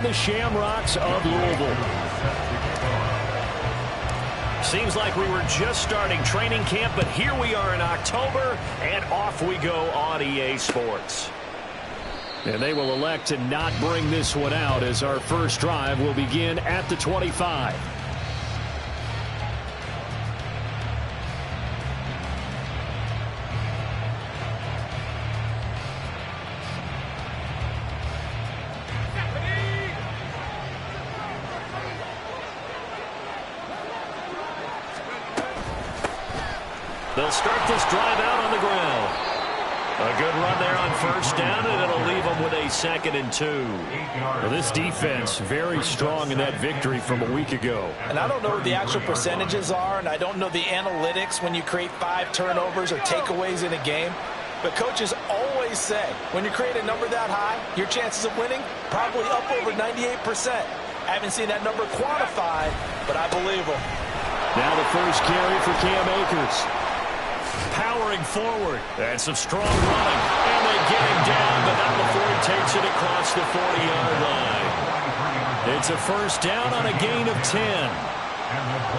The Shamrocks of Louisville. Seems like we were just starting training camp, but here we are in October, and off we go on EA Sports. And they will elect to not bring this one out as our first drive will begin at the 25. They'll start this drive out on the ground. A good run there on first down, and it'll leave them with a 2nd and 2. Well, this defense very strong in that victory from a week ago. And I don't know what the actual percentages are, and I don't know the analytics when you create 5 turnovers or takeaways in a game. But coaches always say, when you create a number that high, your chances of winning probably up over 98%. I haven't seen that number quantified, but I believe them. Now the first carry for Cam Akers. Powering forward, and some strong running, and they get him down, but not before he takes it across the 40-yard line. It's a first down on a gain of 10.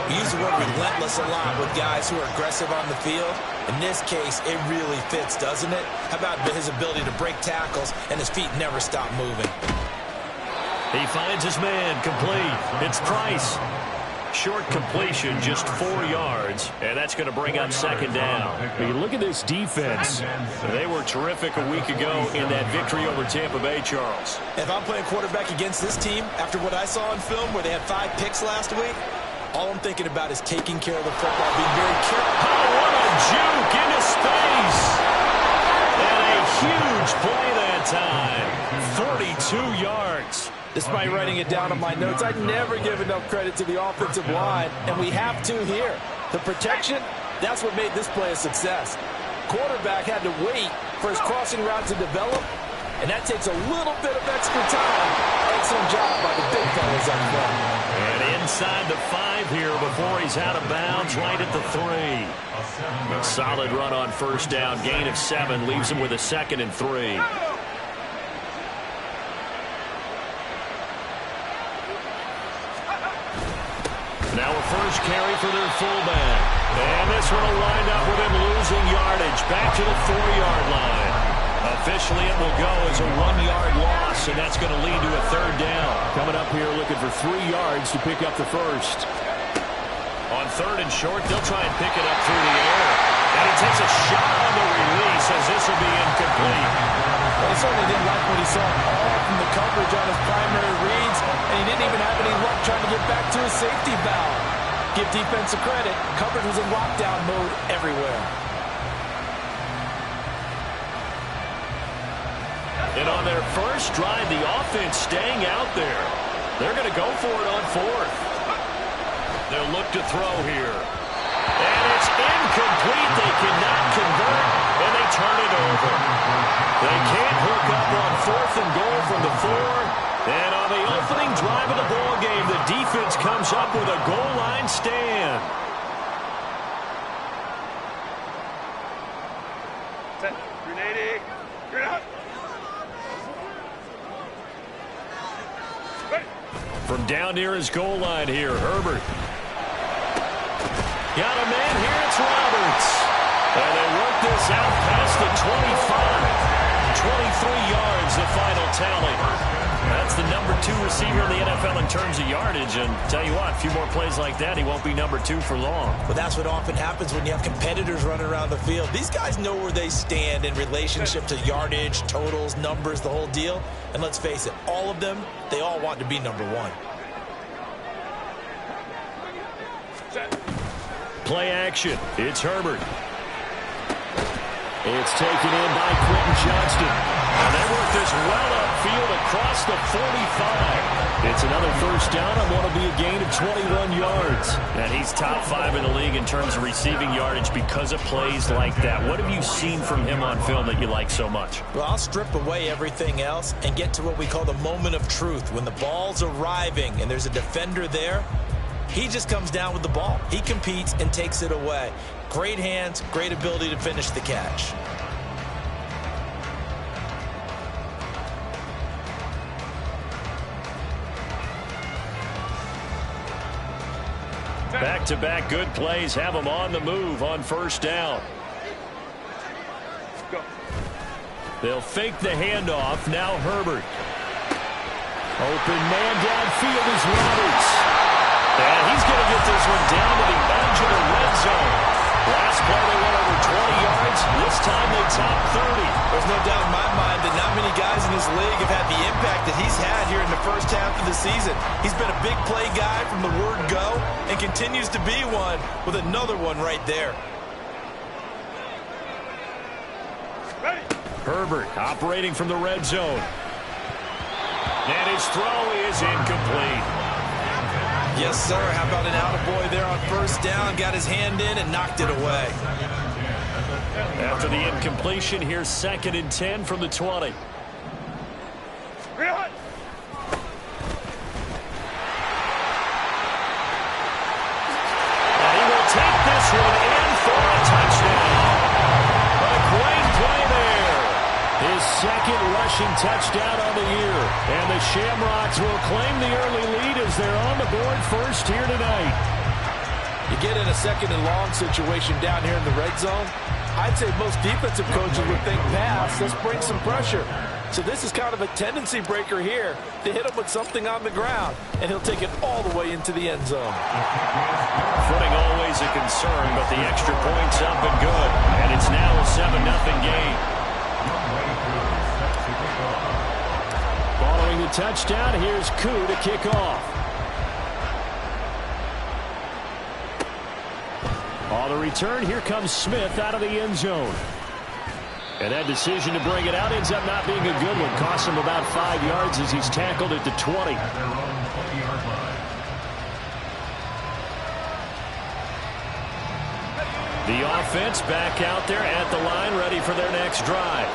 We use the word relentless a lot with guys who are aggressive on the field. In this case, it really fits, doesn't it? How about his ability to break tackles, and his feet never stop moving? He finds his man, complete. It's Price. Short completion, just 4 yards, and that's going to bring up 2nd down. You look at this defense. They were terrific a week ago in that victory over Tampa Bay, Charles. If I'm playing quarterback against this team, after what I saw on film where they had 5 picks last week, all I'm thinking about is taking care of the football, being very careful. Oh, what a juke into space. And a huge play that time. 42 yards. Despite writing it down on my notes, I never give enough credit to the offensive line, and we have to here. The protection, that's what made this play a success. Quarterback had to wait for his crossing route to develop, and that takes a little bit of extra time. Excellent job by the big fellas up front. And inside the 5 here before he's out of bounds, right at the 3. A solid run on first down, gain of 7, leaves him with a 2nd and 3. Now a first carry for their fullback. And this one will wind up with him losing yardage. Back to the 4-yard line. Officially, it will go as a 1-yard loss, and that's going to lead to a 3rd down. Coming up here looking for 3 yards to pick up the first. On 3rd and short, they'll try and pick it up through the air. And he takes a shot on the release as this will be incomplete. Well, he certainly didn't like what he saw all from the coverage on his primary reads, and he didn't even have any luck trying to get back to his safety valve. Give defense a credit. Coverage was in lockdown mode everywhere. And on their first drive, the offense staying out there. They're going to go for it on 4th. They'll look to throw here. And it's incomplete. They cannot convert, and they turn it over. They can't hook up on 4th and goal from the 4. And on the opening drive of the ball game, the defense comes up with a goal line stand. Set. Grenade. Grenade. From down near his goal line here, Herbert. Got a man here, it's Roberts. And they work this out past the 25. 23 yards, the final tally. That's the number 2 receiver in the NFL in terms of yardage. And tell you what, a few more plays like that, he won't be number 2 for long. Well, that's what often happens when you have competitors running around the field. These guys know where they stand in relationship to yardage, totals, numbers, the whole deal. And let's face it, all of them, they all want to be number 1. Play action. It's Herbert. It's taken in by Quentin Johnston. And they work this well upfield across the 45. It's another first down on what will be a gain of 21 yards. And he's top 5 in the league in terms of receiving yardage because of plays like that. What have you seen from him on film that you like so much? Well, I'll strip away everything else and get to what we call the moment of truth. When the ball's arriving and there's a defender there, he just comes down with the ball. He competes and takes it away. Great hands, great ability to finish the catch. Back-to-back good plays have them on the move on first down. Go. They'll fake the handoff. Now Herbert. Open man downfield is Roberts. And he's going to get this one down to the edge of the red zone. Last play they went over 20 yards. This time they top 30. There's no doubt in my mind that not many guys in this league have had the impact that he's had here in the first half of the season. He's been a big play guy from the word go and continues to be one with another one right there. Ready. Herbert operating from the red zone. And his throw is incomplete. Yes, sir. How about an attaboy there on first down? Got his hand in and knocked it away. After the incompletion, here's 2nd and 10 from the 20. Real. And he will take this one in for a touchdown. A great play there. His 2nd rushing touchdown on the year. And the Shamrocks will claim the early lead as they're on the board first here tonight. You get in a 2nd and long situation down here in the red zone, I'd say most defensive coaches would think pass. Let's bring some pressure. So this is kind of a tendency breaker here to hit him with something on the ground, and he'll take it all the way into the end zone. Footing always a concern, but the extra point's up and good. And it's now a 7-0 game. Following the touchdown, here's Koo to kick off. On the return, here comes Smith out of the end zone. And that decision to bring it out ends up not being a good one. Costs him about 5 yards as he's tackled at the 20. The offense back out there at the line, ready for their next drive.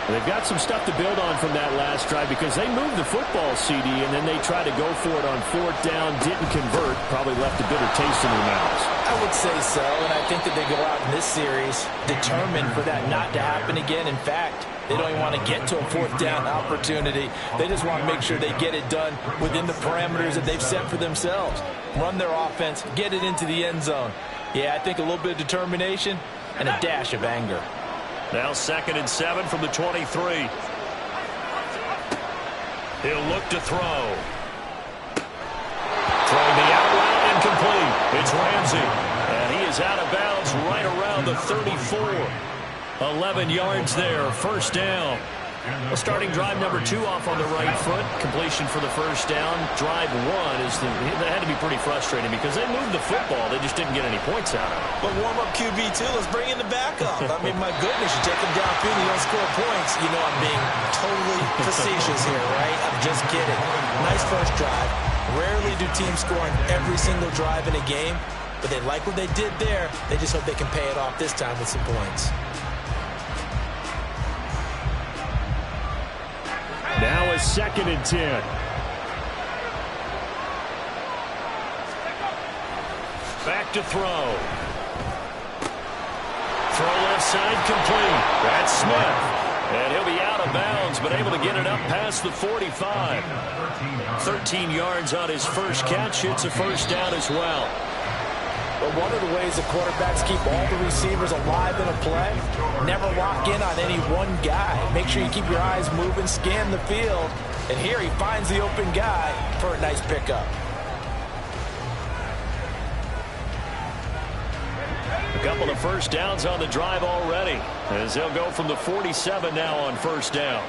They've got some stuff to build on from that last drive because they moved the football, CD, and then they tried to go for it on 4th down, didn't convert, probably left a bitter taste in their mouths. I would say so, and I think that they go out in this series determined for that not to happen again. In fact, they don't even want to get to a 4th down opportunity. They just want to make sure they get it done within the parameters that they've set for themselves. Run their offense, get it into the end zone. Yeah, I think a little bit of determination and a dash of anger. Now 2nd and 7 from the 23. He'll look to throw. Throwing the out route incomplete. It's Ramsey. And he is out of bounds right around the 34. 11 yards there. First down. Well, starting drive number 2 off on the right foot. Completion for the first down. Drive 1 that had to be pretty frustrating because they moved the football. They just didn't get any points out of it. But warm up QB2. Let's bring in the backup. I mean, my goodness, you take him downfield and you don't score points. You know I'm being totally facetious here, right? I'm just kidding. Nice first drive. Rarely do teams score on every single drive in a game, but they like what they did there. They just hope they can pay it off this time with some points. Now a 2nd and 10. Back to throw. Throw left side complete. That's Smith. And he'll be out of bounds, but able to get it up past the 45. 13 yards on his first catch. It's a first down as well. But one of the ways the quarterbacks keep all the receivers alive in a play, never lock in on any one guy. Make sure you keep your eyes moving, scan the field. And here he finds the open guy for a nice pickup. A couple of first downs on the drive already, as they'll go from the 47 now on first down.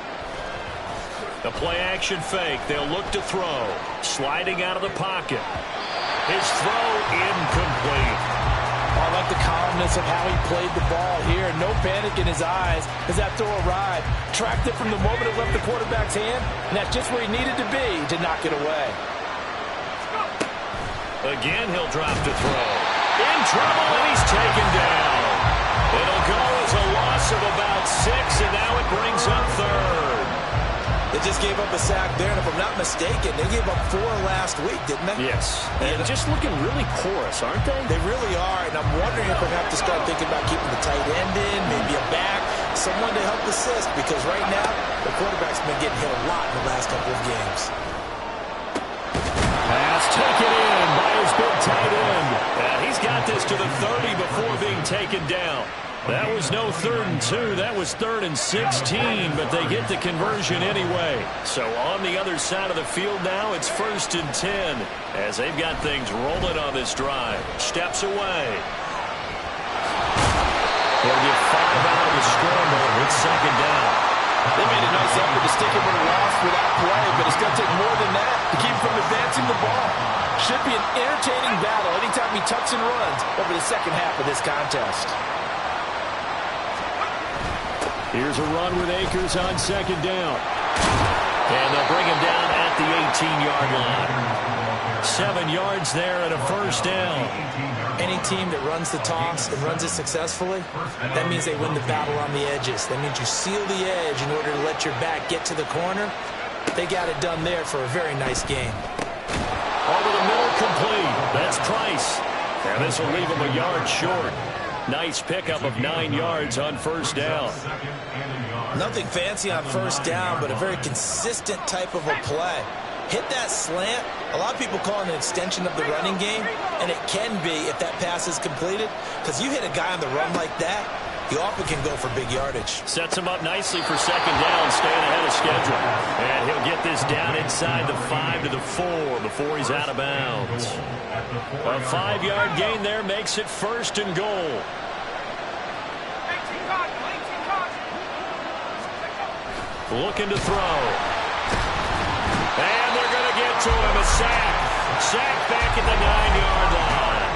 The play action fake. They'll look to throw. Sliding out of the pocket. His throw incomplete. I like the calmness of how he played the ball here. No panic in his eyes as that throw arrived. Tracked it from the moment it left the quarterback's hand, and that's just where he needed to be to knock it away. Again, he'll drop to throw. In trouble, and he's taken down. It'll go as a loss of about 6, and now it brings up 3rd. They just gave up a sack there, and if I'm not mistaken, they gave up 4 last week, didn't they? Yes. And just looking really porous, aren't they? They really are, and I'm wondering if they have to start thinking about keeping the tight end in, maybe a back, someone to help assist, because right now, the quarterback's been getting hit a lot in the last couple of games. Pass taken in by his big tight end. to the 30 before being taken down. That was no 3rd and 2. That was 3rd and 16, but they get the conversion anyway. So on the other side of the field now, it's 1st and 10 as they've got things rolling on this drive. Steps away. He'll get 5 out of the scramble. It's 2nd down. They made a nice effort to stick him with a loss for that play, but it's going to take more than that to keep him from advancing the ball. Should be an entertaining battle anytime he tucks and runs over the second half of this contest. Here's a run with Akers on 2nd down. And they'll bring him down at the 18-yard line. 7 yards there and a 1st down. Any team that runs the toss and runs it successfully, that means they win the battle on the edges. That means you seal the edge in order to let your back get to the corner. They got it done there for a very nice game. Over the middle, complete. That's Price. And this will leave him a yard short. Nice pickup of 9 yards on 1st down. Nothing fancy on 1st down, but a very consistent type of a play. Hit that slant. A lot of people call it an extension of the running game, and it can be if that pass is completed, because you hit a guy on the run like that, he often can go for big yardage. Sets him up nicely for 2nd down, staying ahead of schedule. And he'll get this down inside the 5 to the 4 before he's out of bounds. A 5-yard gain there makes it 1st and goal. Looking to throw. And they're going to get to him. A sack. Sack back at the 9-yard line.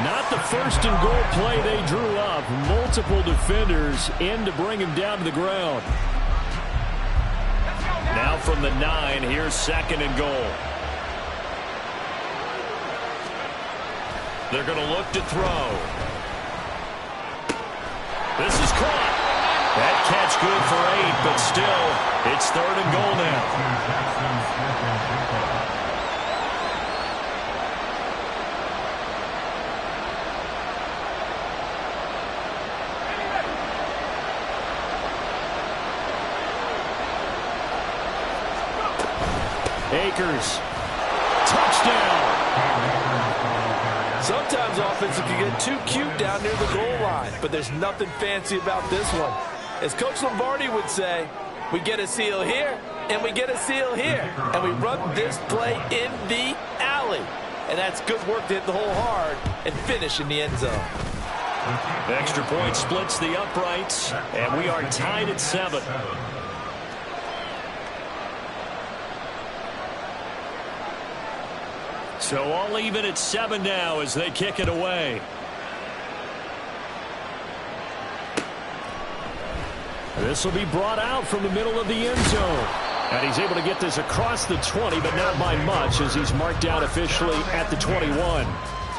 Not the 1st and goal play they drew up. Multiple defenders in to bring him down to the ground. Now from the 9, here's 2nd and goal. They're going to look to throw. This is caught. That catch good for 8, but still, it's 3rd and goal now. Akers. Touchdown. Sometimes offenses can get too cute down near the goal line, but there's nothing fancy about this one. As Coach Lombardi would say, we get a seal here, and we get a seal here, and we run this play in the alley. And that's good work to hit the hole hard and finish in the end zone. The extra point splits the uprights, and we are tied at 7. So all even at 7 now as they kick it away. This will be brought out from the middle of the end zone. And he's able to get this across the 20, but not by much as he's marked down officially at the 21.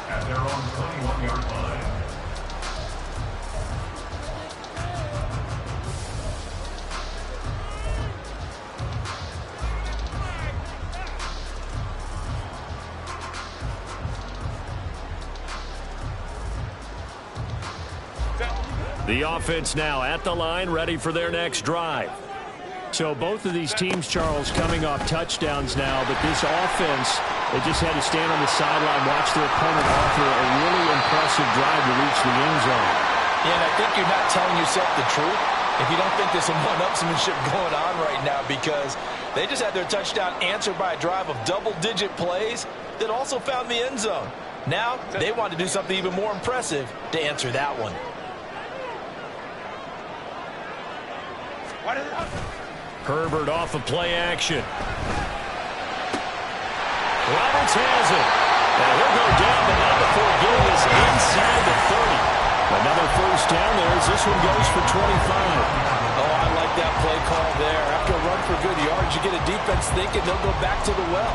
At their own 21-yard line. The offense now at the line, ready for their next drive. So both of these teams, Charles, coming off touchdowns now, but this offense, they just had to stand on the sideline, watch their opponent offer a really impressive drive to reach the end zone. Yeah, and I think you're not telling yourself the truth if you don't think there's some one-upsmanship going on right now, because they just had their touchdown answered by a drive of double-digit plays that also found the end zone. Now they want to do something even more impressive to answer that one. Herbert off of play action. Roberts has it. And he'll go down, but not before getting us inside the 30. Another 1st down there as this one goes for 25. Oh, I like that play call there. After a run for good yards, you get a defense thinking they'll go back to the well.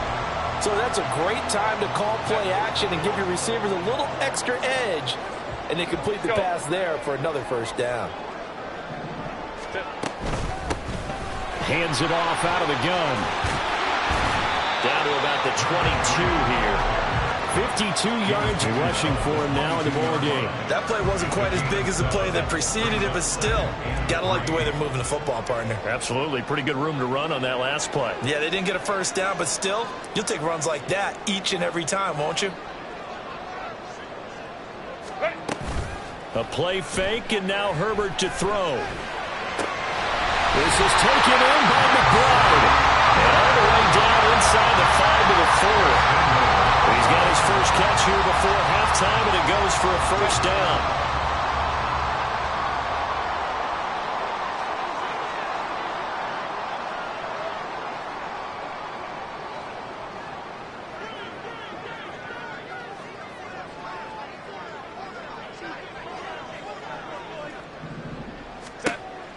So that's a great time to call play action and give your receivers a little extra edge. And they complete the pass there for another 1st down. Hands it off out of the gun. Down to about the 22 here. 52 yards rushing for him now in the ball game. That play wasn't quite as big as the play that preceded it, but still, got to like the way they're moving the football, partner. Absolutely. Pretty good room to run on that last play. Yeah, they didn't get a 1st down, but still, you'll take runs like that each and every time, won't you? A play fake, and now Herbert to throw. This is taken in by McBride. And all the way down inside the 5 to the 4. He's got his first catch here before halftime, and it goes for a first down.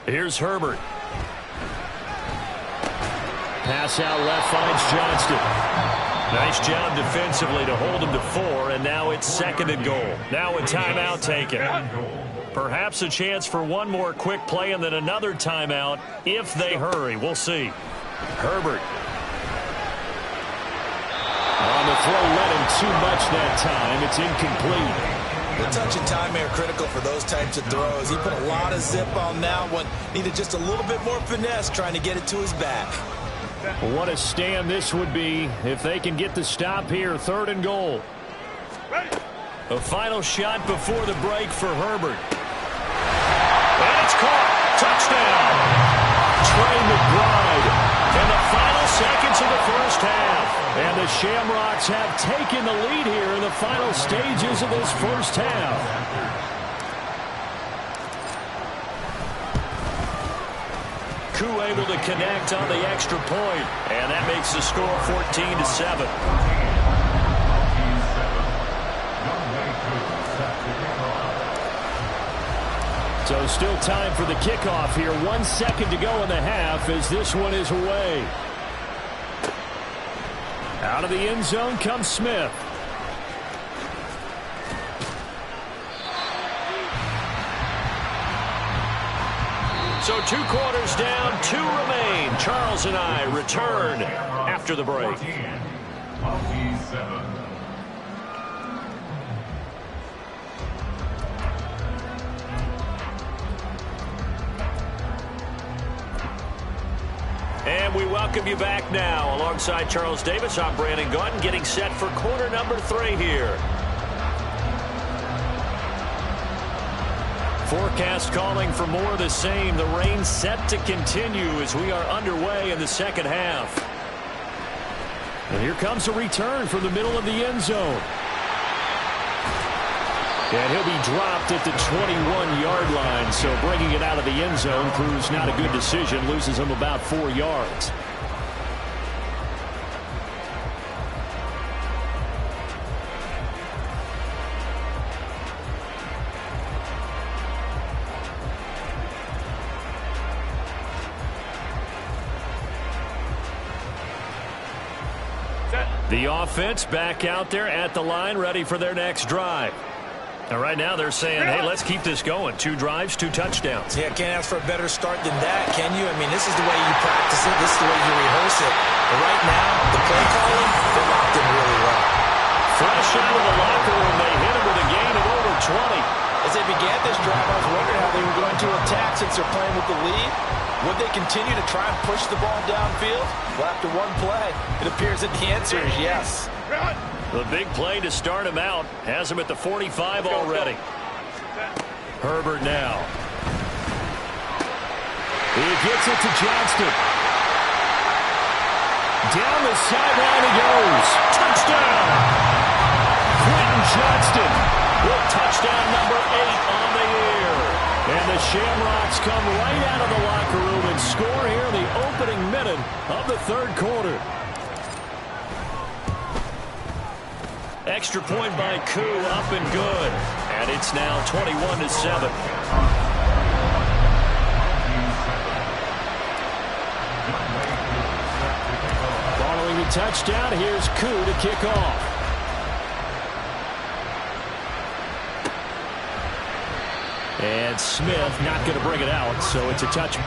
Here's Herbert. Pass out left finds Johnston. Nice job defensively to hold him to 4, and now it's 2nd and goal. Now a timeout taken. Perhaps a chance for one more quick play and then another timeout if they hurry. We'll see. Herbert. On the throw, led him too much that time. It's incomplete. The touch and time are critical for those types of throws. He put a lot of zip on that one. Needed just a little bit more finesse trying to get it to his back. What a stand this would be if they can get the stop here. 3rd and goal. A final shot before the break for Herbert. And it's caught. Touchdown. Trey McBride. In the final seconds of the first half. And the Shamrocks have taken the lead here in the final stages of this first half. Koo able to connect on the extra point, and that makes the score 14-7. So still time for the kickoff here. 1 second to go in the half as this one is away. Out of the end zone comes Smith. So 2 quarters down, 2 remain. Charles and I return after the break. And we welcome you back now. Alongside Charles Davis, I'm Brandon Gaudin, getting set for quarter number 3 here. Forecast calling for more of the same. The rain set to continue as we are underway in the second half. And here comes a return from the middle of the end zone. And he'll be dropped at the 21-yard line. So bringing it out of the end zone proves not a good decision. Loses him about 4 yards. The offense back out there at the line, ready for their next drive. And right now they're saying, hey, let's keep this going. 2 drives, 2 touchdowns. Yeah, can't ask for a better start than that, can you? I mean, this is the way you practice it. This is the way you rehearse it. But right now, the play calling, they're locked in really well. Fresh out of the locker room, they hit him with a gain of over 20. As they began this drive, I was wondering how they were going to attack since they're playing with the lead. Would they continue to try and push the ball downfield? Well, after one play, it appears that the answer is yes. The big play to start him out has him at the 45 already. Herbert now. He gets it to Johnston. Down the sideline he goes. Touchdown! Quentin Johnston with touchdown number 8 on the year. And the Shamrocks come right out of the locker room and score here in the opening minute of the 3rd quarter. Extra point by Koo, up and good. And it's now 21-7. Following the touchdown, here's Koo to kick off. And Smith not going to bring it out, so it's a touch.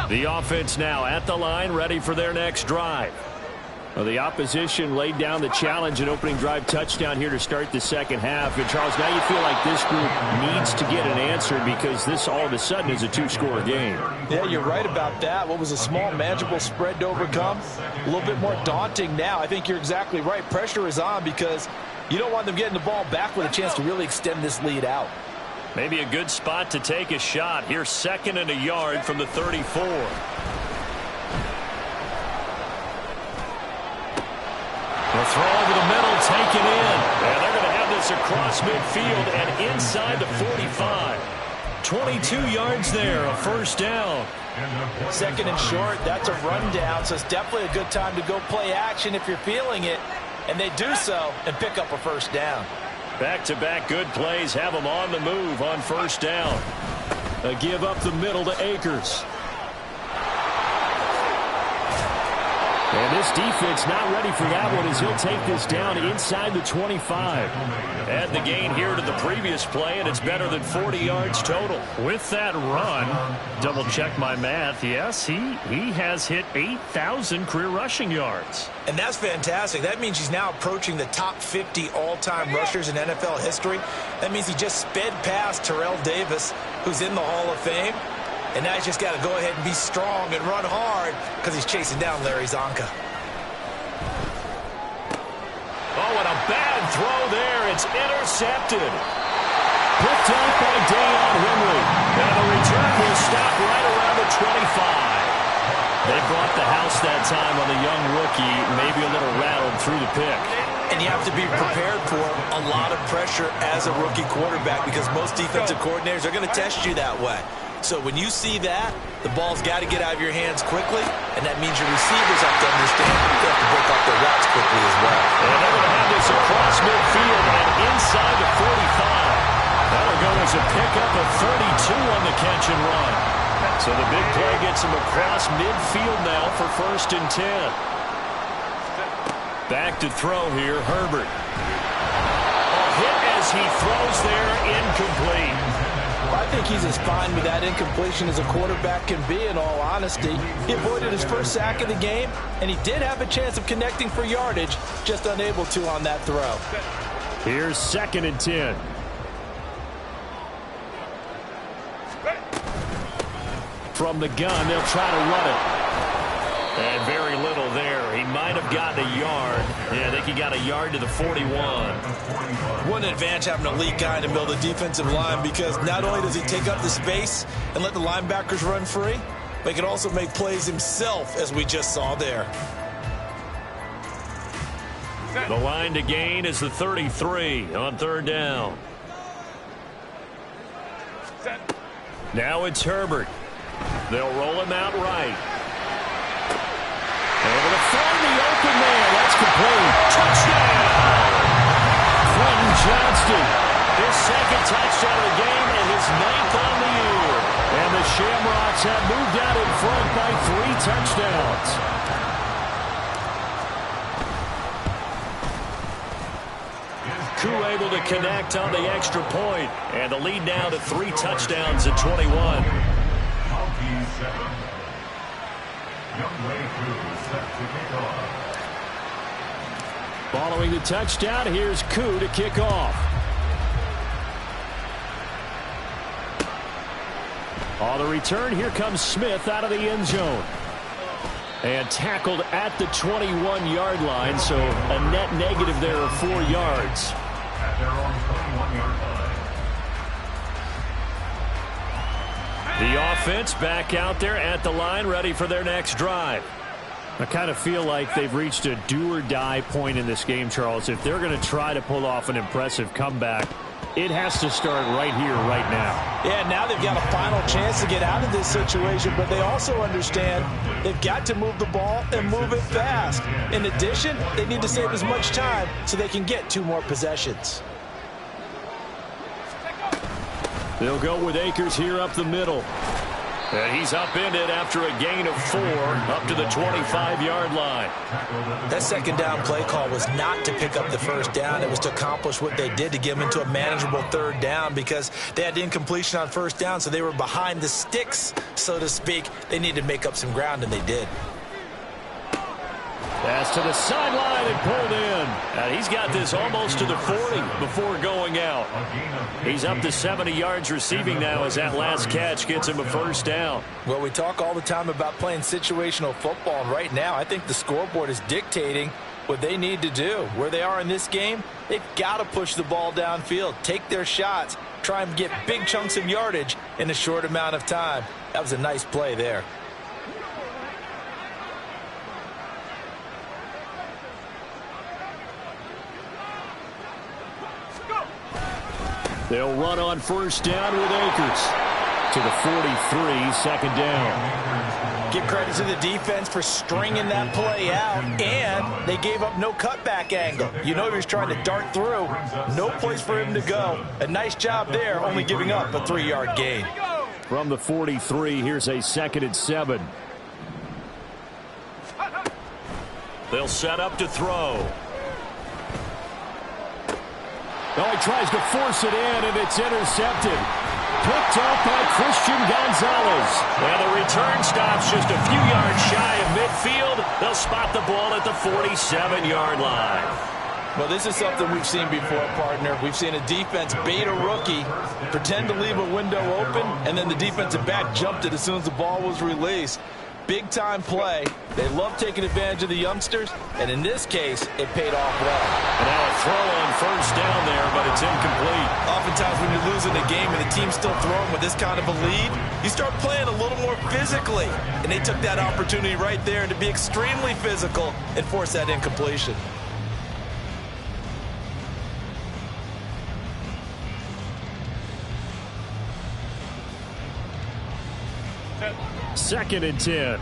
The offense now at the line, ready for their next drive. Well, the opposition laid down the challenge and opening drive touchdown here to start the second half. And, Charles, now you feel like this group needs to get an answer because this all of a sudden is a two-score game. Yeah, you're right about that. What was a small, manageable spread to overcome, a little bit more daunting now. I think you're exactly right. Pressure is on because you don't want them getting the ball back with a chance to really extend this lead out. Maybe a good spot to take a shot. Here's 2nd and a yard from the 34. The throw over the middle, taken in. And they're going to have this across midfield and inside the 45. 22 yards there, a first down. 2nd and short, that's a rundown, so it's definitely a good time to go play action if you're feeling it. And they do so and pick up a first down. Back-to-back good plays have them on the move on first down. A give up the middle to Akers. And this defense not ready for that one as he'll take this down inside the 25. Add the gain here to the previous play, and it's better than 40 yards total. With that run, double-check my math, yes, he has hit 8,000 career rushing yards. And that's fantastic. That means he's now approaching the top 50 all-time rushers in NFL history. That means he just sped past Terrell Davis, who's in the Hall of Fame. And now he's just got to go ahead and be strong and run hard because he's chasing down Larry Zonka. Oh, and a bad throw there. It's intercepted. Picked up by Deion Henry. And the return will stop right around the 25. They brought the house that time on the young rookie, maybe a little rattled through the pick. And you have to be prepared for a lot of pressure as a rookie quarterback because most defensive coordinators are going to test you that way. So when you see that, the ball's got to get out of your hands quickly, and that means your receivers have to understand you have to break off their routes quickly as well. And they're going to have this across midfield and inside the 45. That'll go as a pickup of 32 on the catch and run. So the big play gets him across midfield now for 1st and 10. Back to throw here, Herbert. A hit as he throws there, incomplete. I think he's as fine with that incompletion as a quarterback can be, in all honesty. He avoided his first sack of the game, and he did have a chance of connecting for yardage, just unable to on that throw. Here's 2nd and 10. From the gun, they'll try to run it. And very little there. He might have gotten a yard. Yeah, I think he got a yard to the 41. What an advantage having a elite guy in the middle of the defensive line because not only does he take up the space and let the linebackers run free, but he can also make plays himself, as we just saw there. The line to gain is the 33 on 3rd down. Now it's Herbert. They'll roll him out right. Able to find the open man. That's complete. Touchdown! Quentin Johnston. His 2nd touchdown of the game and his 9th on the year. And the Shamrocks have moved out in front by 3 touchdowns. Koo able to connect on the extra point. And the lead now to 3 touchdowns at 21. Following the touchdown, here's Koo to kick off. On the return, here comes Smith out of the end zone. And tackled at the 21-yard line, so a net negative there of 4 yards. At their own 21-yard line. The offense back out there at the line, ready for their next drive. I kind of feel like they've reached a do-or-die point in this game, Charles. If they're going to try to pull off an impressive comeback, it has to start right here, right now. Yeah, now they've got a final chance to get out of this situation, but they also understand they've got to move the ball and move it fast. In addition, they need to save as much time so they can get 2 more possessions. They'll go with Akers here up the middle. And he's upended after a gain of 4 up to the 25-yard line. That second down play call was not to pick up the first down. It was to accomplish what they did, to get them into a manageable third down, because they had incompletion on first down, so they were behind the sticks, so to speak. They needed to make up some ground, and they did. Pass to the sideline and pulled in. And he's got this almost to the 40 before going out. He's up to 70 yards receiving now as that last catch gets him a first down. Well, we talk all the time about playing situational football, and right now I think the scoreboard is dictating what they need to do. Where they are in this game, they've got to push the ball downfield, take their shots, try and get big chunks of yardage in a short amount of time. That was a nice play there. They'll run on first down with Akers to the 43, second down. Give credit to the defense for stringing that play out, and they gave up no cutback angle. You know he was trying to dart through. No place for him to go. A nice job there, only giving up a 3-yard gain. From the 43, here's a 2nd and 7. They'll set up to throw. Oh, he tries to force it in, and it's intercepted. Picked up by Christian Gonzalez. And the return stops just a few yards shy of midfield. They'll spot the ball at the 47-yard line. Well, this is something we've seen before, partner. We've seen a defense bait a rookie, pretend to leave a window open, and then the defensive back jumped it as soon as the ball was released. Big-time play. They love taking advantage of the youngsters, and in this case, it paid off well. And now a throw on first down there, but it's incomplete. Oftentimes when you're losing a game and the team's still throwing with this kind of a lead, you start playing a little more physically. And they took that opportunity right there to be extremely physical and force that incompletion. Second and 10.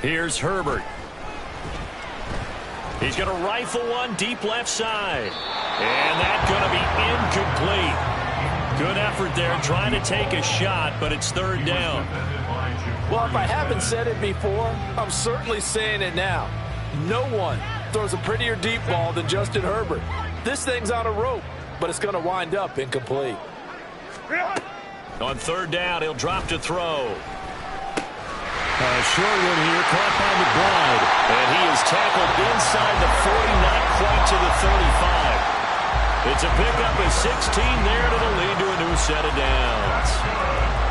Here's Herbert. He's going to rifle one deep left side. And that's going to be incomplete. Good effort there trying to take a shot, but it's third down. Well, if I haven't said it before, I'm certainly saying it now. No one throws a prettier deep ball than Justin Herbert. This thing's on a rope, but it's going to wind up incomplete. On third down, he'll drop to throw. A short one here, caught by McBride. And he is tackled inside the 40, not quite to the 35. It's a pickup of 16 there to the lead to a new set of downs.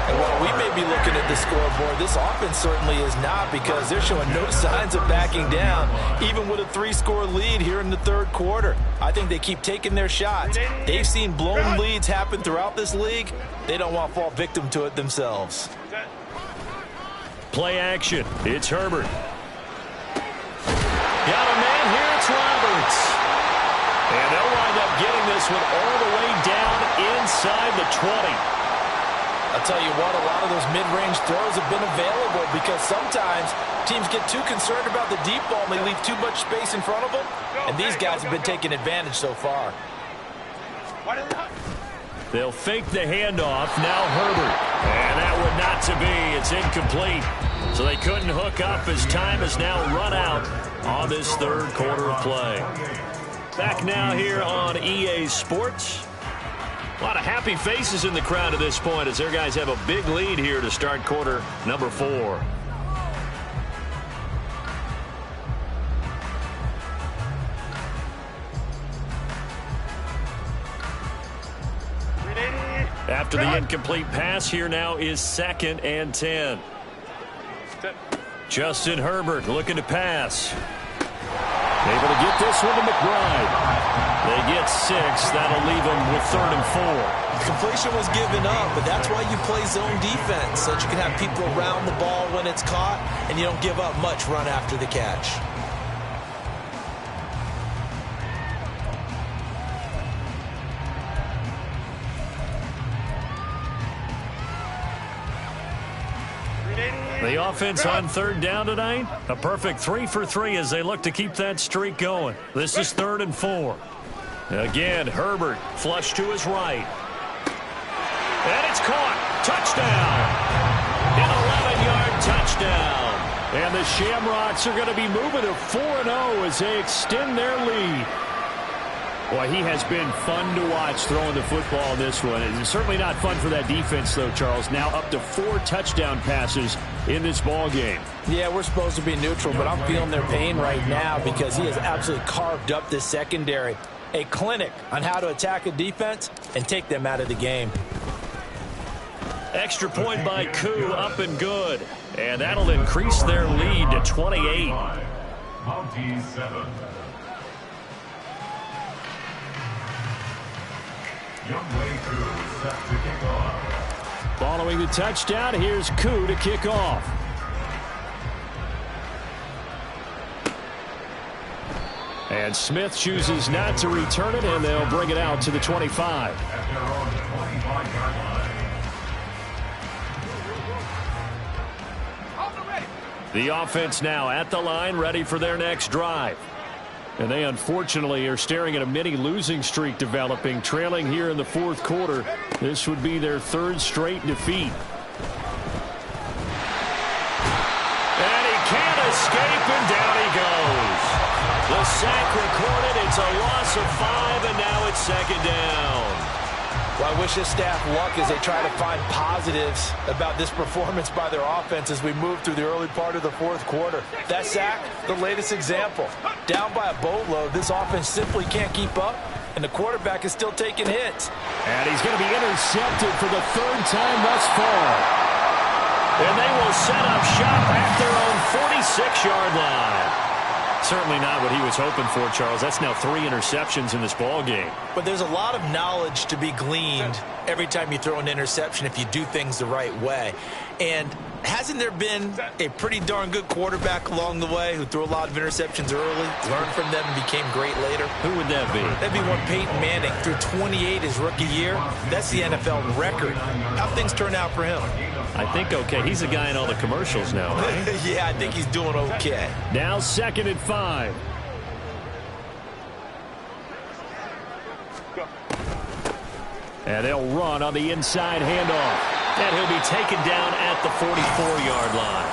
And while we may be looking at the scoreboard, this offense certainly is not, because they're showing no signs of backing down, even with a 3-score lead here in the third quarter. I think they keep taking their shots. They've seen blown leads happen throughout this league. They don't want to fall victim to it themselves. Play action. It's Herbert. Got a man here. It's Roberts. And they'll wind up getting this one all the way down inside the 20. I'll tell you what, a lot of those mid-range throws have been available, because sometimes teams get too concerned about the deep ball and they leave too much space in front of them. And these guys have been taking advantage so far. They'll fake the handoff. Now Herbert. And that would not to be. It's incomplete. So they couldn't hook up as time has now run out on this third quarter of play. Back now here on EA Sports. A lot of happy faces in the crowd at this point as their guys have a big lead here to start quarter number 4. After the incomplete pass, here now is 2nd and 10. Justin Herbert looking to pass. Able to get this one to McBride. They get 6. That'll leave them with 3rd and 4. Completion was given up, but that's why you play zone defense, so that you can have people around the ball when it's caught, and you don't give up much run after the catch. The offense on third down tonight, a perfect 3 for 3 as they look to keep that streak going. This is 3rd and 4. Again, Herbert flush to his right. And it's caught. Touchdown. An 11-yard touchdown. And the Shamrocks are going to be moving to 4-0 as they extend their lead. Boy, he has been fun to watch throwing the football in this one. It's certainly not fun for that defense, though, Charles. Now up to 4 touchdown passes in this ball game. Yeah, we're supposed to be neutral, but I'm feeling their pain right now because he has absolutely carved up this secondary. A clinic on how to attack a defense and take them out of the game. Extra point by Koo, up and good. And that'll increase their lead to 28. Mountie 7. Youngway Koo set to kick off. Following the touchdown, here's Koo to kick off. And Smith chooses not to return it, and they'll bring it out to the 25. At their own 25-yard line. The offense now at the line, ready for their next drive. And they unfortunately are staring at a mini losing streak developing, trailing here in the fourth quarter. This would be their 3rd straight defeat. And he can't escape, and down he goes. The sack recorded. It's a loss of 5, and now it's 2nd down. Well, I wish this staff luck as they try to find positives about this performance by their offense as we move through the early part of the fourth quarter. That sack, the latest example. Down by a boatload, this offense simply can't keep up, and the quarterback is still taking hits. And he's going to be intercepted for the 3rd time thus far. And they will set up shop at their own 46-yard line. Certainly not what he was hoping for, Charles. That's now 3 interceptions in this ball game. But there's a lot of knowledge to be gleaned every time you throw an interception if you do things the right way. And hasn't there been a pretty darn good quarterback along the way who threw a lot of interceptions early, learned from them, and became great later? Who would that be? That'd be one Peyton Manning threw 28 his rookie year. That's the NFL record. How things turn out for him? I think okay. He's the guy in all the commercials now, right? Yeah, I think he's doing okay. Now 2nd and 5. And they'll run on the inside handoff. And he'll be taken down at the 44-yard line.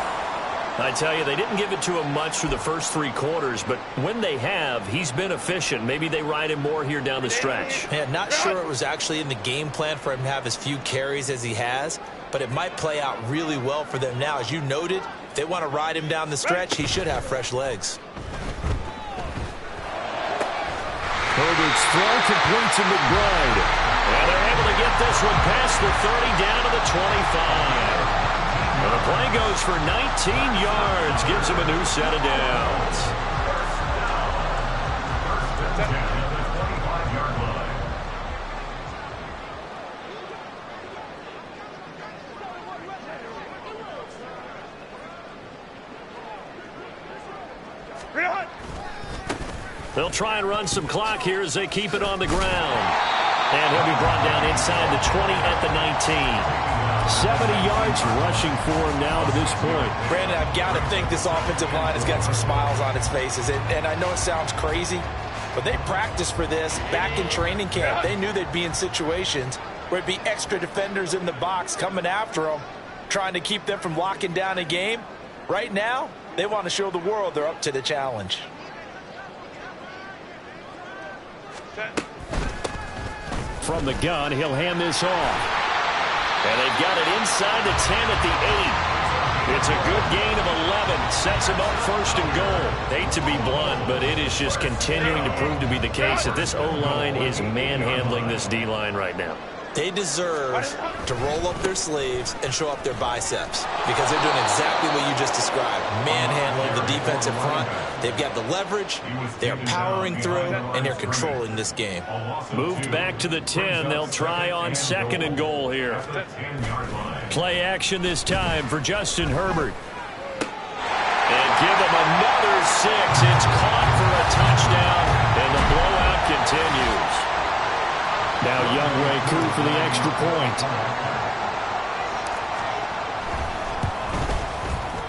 I tell you, they didn't give it to him much through the first 3 quarters, but when they have, he's been efficient. Maybe they ride him more here down the stretch. Man, not sure it was actually in the game plan for him to have as few carries as he has, but it might play out really well for them now. As you noted, if they want to ride him down the stretch, he should have fresh legs. Herbert's throw complete to McBride. And they're able to get this one past the 30 down to the 25. And the play goes for 19 yards, gives him a new set of downs. They'll try and run some clock here as they keep it on the ground. And he'll be brought down inside the 20 at the 19. 70 yards rushing for him now to this point. Brandon, I've got to think this offensive line has got some smiles on its faces. And I know it sounds crazy, but they practiced for this back in training camp. They knew they'd be in situations where it'd be extra defenders in the box coming after them, trying to keep them from locking down a game. Right now, they want to show the world they're up to the challenge. From the gun, he'll hand this off. And they've got it inside the 10 at the 8. It's a good gain of 11. Sets him up 1st and goal. Hate to be blunt, but it is just continuing to prove to be the case that this O-line is manhandling this D-line right now. They deserve to roll up their sleeves and show up their biceps because they're doing exactly what you just described. Manhandling the defensive front. They've got the leverage, they're powering through, and they're controlling this game. Moved back to the 10. They'll try on 2nd and goal here. Play action this time for Justin Herbert. And give him another 6. It's caught for a touchdown, and the blowout continues. Now Youngway Koo for the extra point.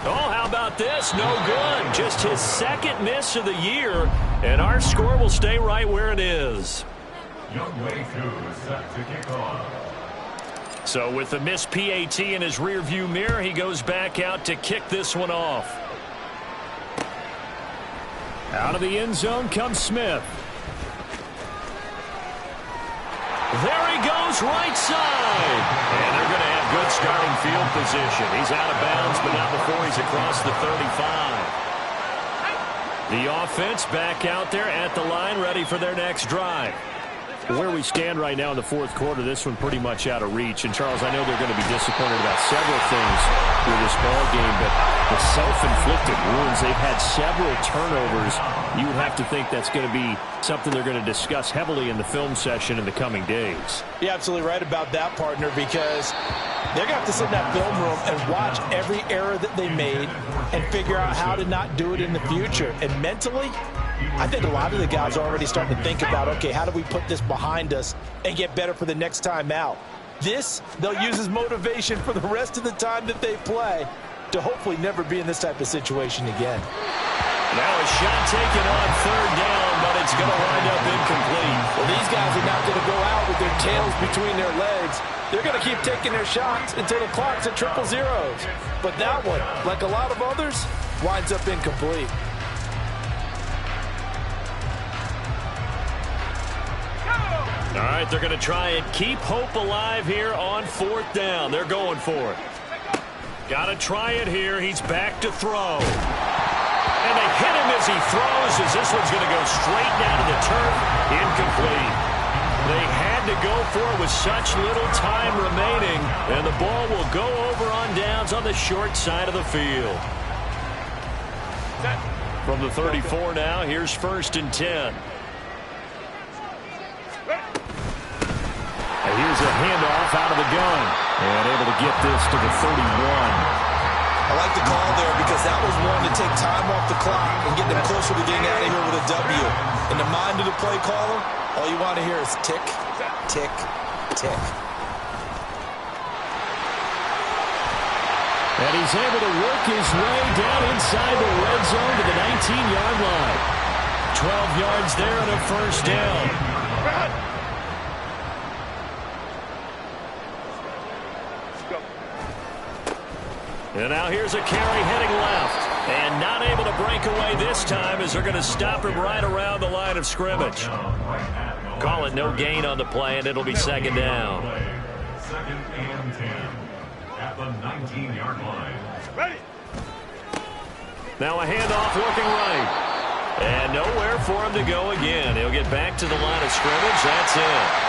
Oh, how about this? No good. Just his 2nd miss of the year, and our score will stay right where it is. Young Wei Koo set to kick off. So with the missed PAT in his rearview mirror, he goes back out to kick this one off. Out of the end zone comes Smith. There he goes, right side. And they're going to have good starting field position. He's out of bounds, but not before he's across the 35. The offense back out there at the line, ready for their next drive. Where we stand right now in the fourth quarter, this one pretty much out of reach. And, Charles, I know they're going to be disappointed about several things with this ball game, but the self-inflicted wounds, they've had several turnovers. You would have to think that's going to be something they're going to discuss heavily in the film session in the coming days. You're absolutely right about that, partner, because they're going to have to sit in that film room and watch every error that they made and figure out how to not do it in the future. And mentally, I think a lot of the guys are already starting to think about, okay, how do we put this behind us and get better for the next time out? This, they'll use as motivation for the rest of the time that they play to hopefully never be in this type of situation again. Now a shot taken on third down, but it's going to wind up incomplete. Well, these guys are not going to go out with their tails between their legs. They're going to keep taking their shots until the clock's at triple zeros. But that one, like a lot of others, winds up incomplete. All right, they're going to try and keep hope alive here on fourth down. They're going for it. Got to try it here. He's back to throw. And they hit him as he throws, as this one's going to go straight down to the turf. Incomplete. They had to go for it with such little time remaining, and the ball will go over on downs on the short side of the field. From the 34 now, here's 1st and 10. Here's a handoff out of the gun. And able to get this to the 31. I like the call there because that was one to take time off the clock and get them closer to getting out of here with a W. In the mind of the play caller, all you want to hear is tick, tick, tick. And he's able to work his way down inside the red zone to the 19-yard line. 12 yards there and a first down. And now here's a carry heading left. And not able to break away this time as they're going to stop him right around the line of scrimmage. Call it no gain on the play, and it'll be second down. 2nd and 10 at the 19-yard line. Ready. Now a handoff looking right. And nowhere for him to go again. He'll get back to the line of scrimmage. That's it.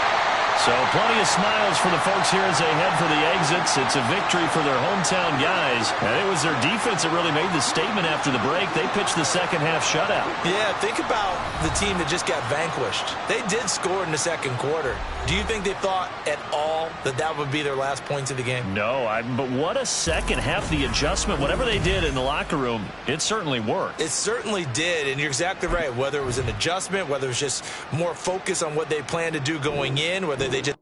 So plenty of smiles for the folks here as they head for the exits. It's a victory for their hometown guys. And it was their defense that really made the statement after the break. They pitched the second half shutout. Yeah, think about the team that just got vanquished. They did score in the second quarter. Do you think they thought at all that that would be their last points of the game? No, but what a second half. The adjustment, whatever they did in the locker room, it certainly worked. It certainly did, and you're exactly right. Whether it was an adjustment, whether it was just more focus on what they planned to do going in, whether they just